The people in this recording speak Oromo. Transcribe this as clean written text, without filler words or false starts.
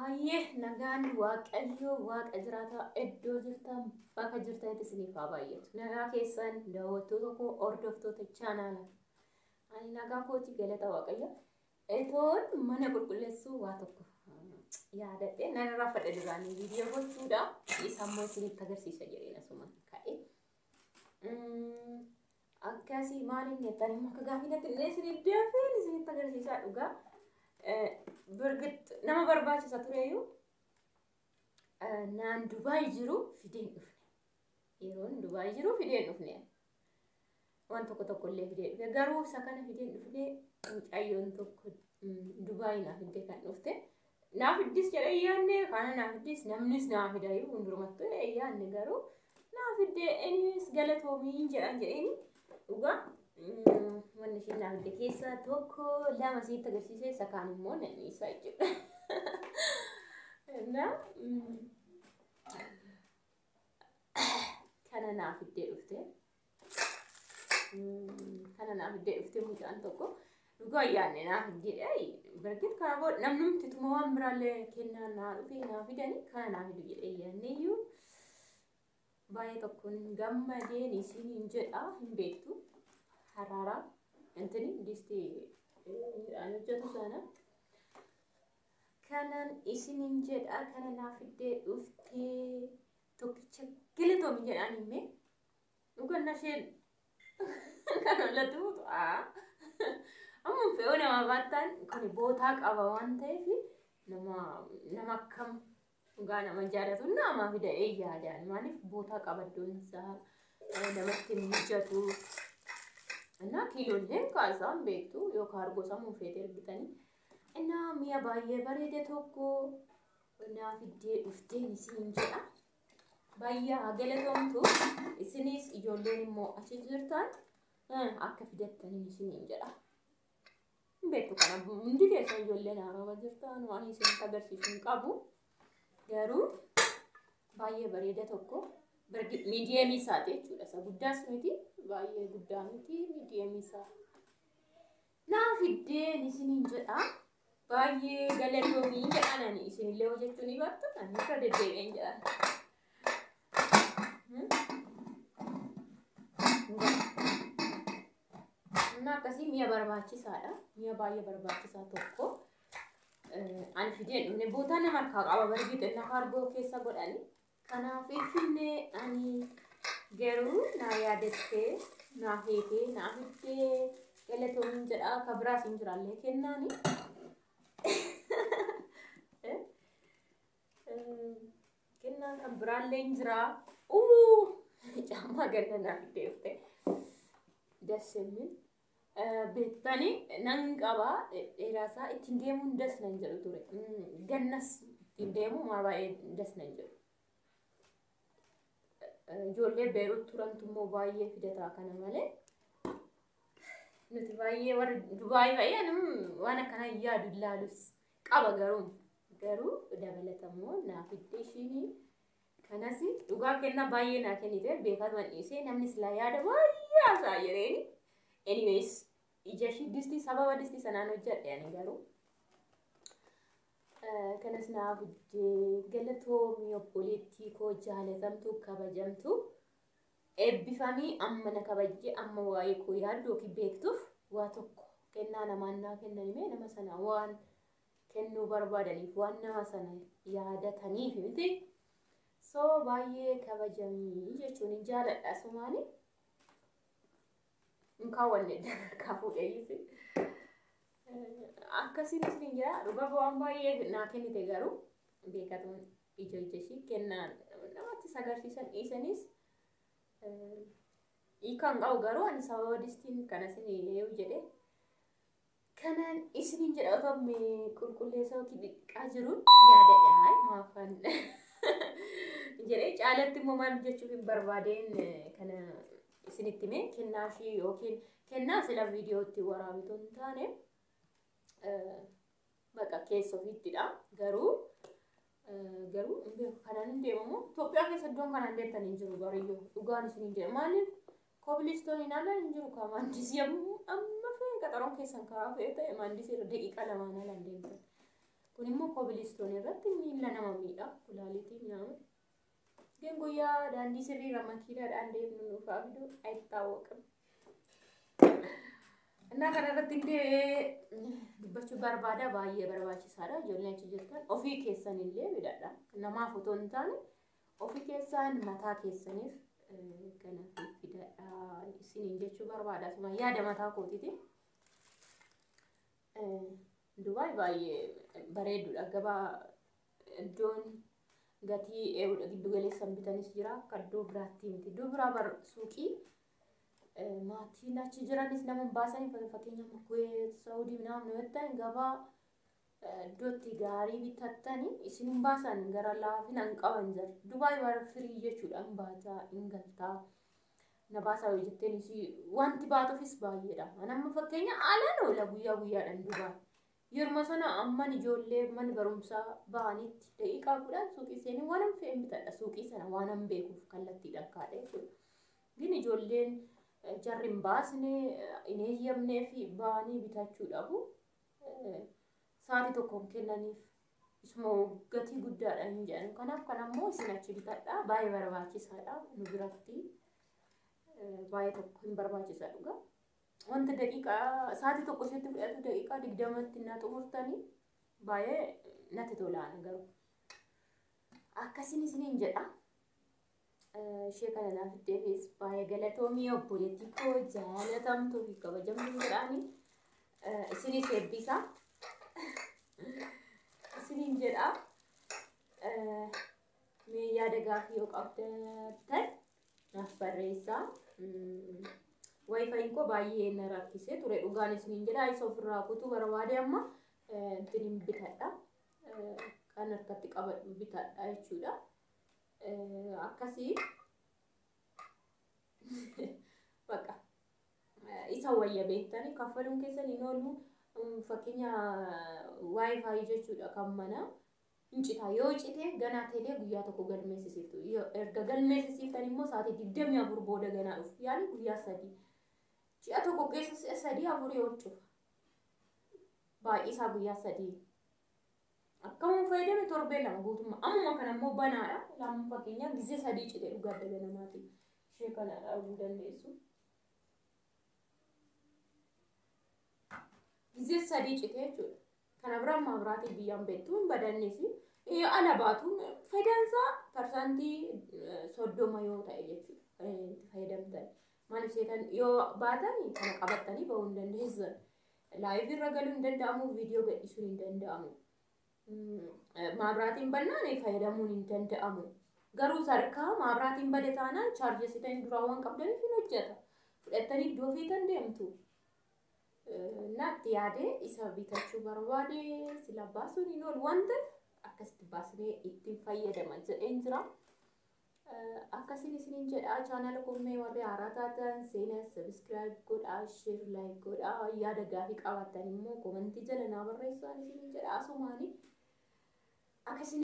Baay'ee nagaan waaqayyo waaqa jiraata iddoo jirtan bakka jirtanitti isiniif haa baay'atu. Nagaa keessan daawwattoota koo hordoftoota chaanaala. Ani nagaa kooti galata waaqayyo. Etoon mana qulqulleessuu waa tokko yaadadhe narraa fadha duraanii viidiyoo gochuudha. Isammoo isinitti agarsiisa jedheen asuma ka'e. Akkasii maaliin jettanii maka gaafinatti illee isinitti deebiin isinitti agarsiisaa dhugaa. Berget nama barbaachisa tureeyyuu naan Dubaay jiru fideen dhufne. Yeroon Dubaay jiru fideen dhufne. Waan tokko illee fideen dhufne. Garuu isa kana fideen dhufne mucayyoon tokko Dubaay naaf fidee kan dhufte. Naaf fiddis jedhee yaadne kana naaf fiddis namnis naaf fidayyuu hundurumattuu yaadne garuu naaf fidee innis galatoomii jedhan jedheeni dhugaa. Wanni isheen naaf fidde keessa tokko lama sitti agarsiisee isa kaan immoo namni isaa jechuudha. Kana naaf fiddee dhufte. Kana naaf fiddee dhufte mucaan tokko dhugaa yaadne naaf fiddee berget kana booda namnumti tuma waan biraallee kennaa naa dhufee naaf fidanii kana naaf fiduu jedhee yaadneeyyuu baay'ee tokkoon gammadeen isiniin jedha hin beektu. Harara entini disti hojjetu sana kanan isinin jedha kana naaf fiddee dhuftee tokkicha galatoomi jedhaan himme dhuganna isheen kan ollatuutu amma fe'oo nama baattaan kun bootaa qaba waan ta'eef nama akkam dhugaa nama jaalatu nama fida'ee yaadaan maaliif bootaa qaba iddoon isaa namatti mijatu. Ana kiiloleen kaasaan beektu yookaan argosa muufeetee argitanii. Ana mi'a baay'ee bareede tokko naaf fiddee dhufteen isin jedha. Baay'ee galatoomtu isinis ijoolleen immoo achi jirtan akka fidattaniin isiniin jedha. Beektu kana hundi keessan ijoolleen haarama jirtan waan isinitti agarsiisu hin qabu. Garuu baay'ee bareede tokko berget miidiyeemii isaati jechuudha. Isa guddaas miti baay'ee guddaa miti miidiyeemii isaa. Naaf fiddeen isiniin jedha. Baay'ee galatoomii jedhaan isinillee hojjechuu ni baattu kan irra deddeebi'een jedhan. Akkasii mi'a barbaachisaadha. Mi'a baay'ee barbaachisaa tokko. Ani fideen dhufne bootaa nama harkaa qaba berget lafa argoo keessa godhani. Kanaaf finne ani garuu na yaadattee naaf heetee naaf fiddee galatoomin jedha akka biraas hin jiraallee kennaani. Kennaan kan biraallee hin jiraa. Caammaa ganna naaf fiddee dhufte. Dassemmin beektanii nan qaba dheeraasaa ittiin deemuun das nan jedhu ture. Gannas ittiin deemuu maa baay'ee das nan jedhu. Ijoollee Beerut turantu immoo baay'ee fidataa kana malee. Nuti baay'ee warra Dubaay baay'ee waan akkanaa yaadu ilaalus qaba garuu dabalatamoo naaf fiddee ishiin kanas dhugaa kennaa baay'ee naa kennite beekatu dhiisee namni silaa yaada baay'ee haasaa jireeni. Anyways ija ishii distii sababa distii sanaan hojjedhe ani garuu. Kanas naaf fiddee galatoomii obboleettii koo jaalatamtu kabajamtu eebbifamii amma na kabajjee amma waa'ee koo yaaddu yookiin beektuuf waa tokko kennaa namaan naa kennanime nama sana waan kennuu barbaadaniif waan nama sana yaadataniif miti. So baay'ee kabajamii jechuun jaaladha sumaani. Nkaawwanne dargaa fuudheeyisi. Akkasiin isin jira dhugaa waan baay'ee naa kennite garuu beekatuun ija ishii kennaan namatti agarsiisan dhiisanis hiikaan qabu garuu ani sababa distiin kana isin yoo jedhe kanan isiniin jedha otomme qulqulleessaa yookiin dhiqaa jiruun yaadadha maafan jedhee caalatti immoo maal jechuuf hin barbaadeen kana isinitti mee kennaa ishii yookiin kennaa sila viidiyootti waraabitu hin taane. Bakka keessa ofiittidha garuu kanaan hin deemamu Itoophiyaa keessa iddoon kanaan deemtan hin jiru gariyyoo dhugaan isiniin jedhe maaliif kobilistooniin ala hin jiru ka maandisii amma fe'e qaxaroon keessan karaa fe'e ta'e maandisii irra daqiiqa lamaan ala hin deemtan kun immoo kobilistoon irratti miila nama miidha kulaalitiin nama ግን ጉያ ዳንዲ ስሪ ረማኪዳ ዳንዴ ምን ፋብዱ አይታወቅም እና ከረበት እንደ ዱበቹ በርባዳ ባየ በርባቺሳዳ ጆለንቺ ጀተን ኦፊ ኬሰን ኢለ ቢዳዳ ነማ ፎቶን ታን ኦፊ ኬሰን ማታ ኬሰኒፍ ከነ ፊዳ ሲን እንጀቹ በርባዳ ስማ ያደ ማታ ኮቲቲ ዱባይ ባየ በሬዱ አገባ ዶን gati giddu galeessan bitanis jira kaddoo biraatti miti iddoo biraa bar suuqii maatiin achi jiranis nama baasanii fakkeenyaaf Kuwait Saudi naamni wettan gabaa iddootti gaarii bitattanii isin baasan gara laafin an qaban jira Dubai bar firii jechuudhaan baataa ingaltaa na baasaa yoo jetteen isi wanti baatufis baay'eedha anamma fakkeenya alaan oola guyyaa guyyaadhaan Dubai yeruma sana amman ijoollee man barumsaa ba'anitti daqiiqaa kudhan suuqii seenii waan fe'en bitadha suuqii sana waan an beekuuf kallattiidhaan kaadhe jechuudha. Gin ijoolleen jarri hin baasne hin eeyyamnee fi ba'anii bitachuudhaafu sa'aatii tokkoon kennaniif isuma gatii guddaadha hin jedhan. Kanaaf kan ammoo isin achi bitadha baay'ee barbaachisaadha nu biratti baay'ee tokko hin barbaachisaa dhugaa. وانت دقيقة ساعتي تقصي تفقد دقيقة دقدامت النات أمورتاني باي نتدولا أنا قالوا أكاسيني سنين جدا شيء كان أنا في الديفيس باي قالتهم يو بوليتيكو جالة تامتو في كبا جنب جراني سنين سيبيسا سنين جدا مي يادقا فيوك أبدتن نفبريسا Wi-Fi ko baay'ee na rakkisee ture dhugaanis niin jedha isa ofirraa kutuu barbaade amma ittiin bitadha kan harkatti qabadhu bitadha jechuudha akkasii baqa isa wayya beektanii kaffaluun keessan hin oolu fakkeenya Wi-Fi jechuudha kan mana incita yoo cite ganaa teelee guyyaa tokko galmeessisiiftu erga galmeessisiiftan immoo sa'aatii 24 booda ganaa dhufu yaani guyyaa 3 Cia tokko keessa sadii afurii hojjechuuf baay'isaa guyyaa sadii akkam fayyadame torbee lama guutummaa amma kan ammoo banaadha lama fakkeenya gizee sadii cite dhugaa daga namaati ishee kana dhaabuu dandeessu gizee sadii cite jechuudha kana biraan maabiraatii biyyaan beektuun badannesi ala baatuun fayidaansaa parsantii 30 yoo ta'e jechuudha fayyadamtan Maaliif seetan yoo baatanii kana qabatanii ba'uu hin dandeessan. Laayivii irra galuu hin danda'amu, viidiyoo gadhiisuu hin danda'amu. Maabiraatiin bannaan fayyadamuun hin danda'amu. Garuu sarkaa maabiraatiin bade taanaan chaarjessitanii duraa waan qabdaniif hin hojjeta. Fudhattanii iddoo feetan deemtu. Naatti yaadee isa bitachuu barbaade sila baasuun hin oolu waan ta'eef akkasitti baasnee ittiin fayyadama jedheen jira. Akkasiin isiniin jedha chaanala kummee warri haaraa taatan seenaa subscribe godhaa share like godhaa yaada gaafii qabaattan immoo komentii jala naa barreessaa isiniin jedha asumaanii akkasiin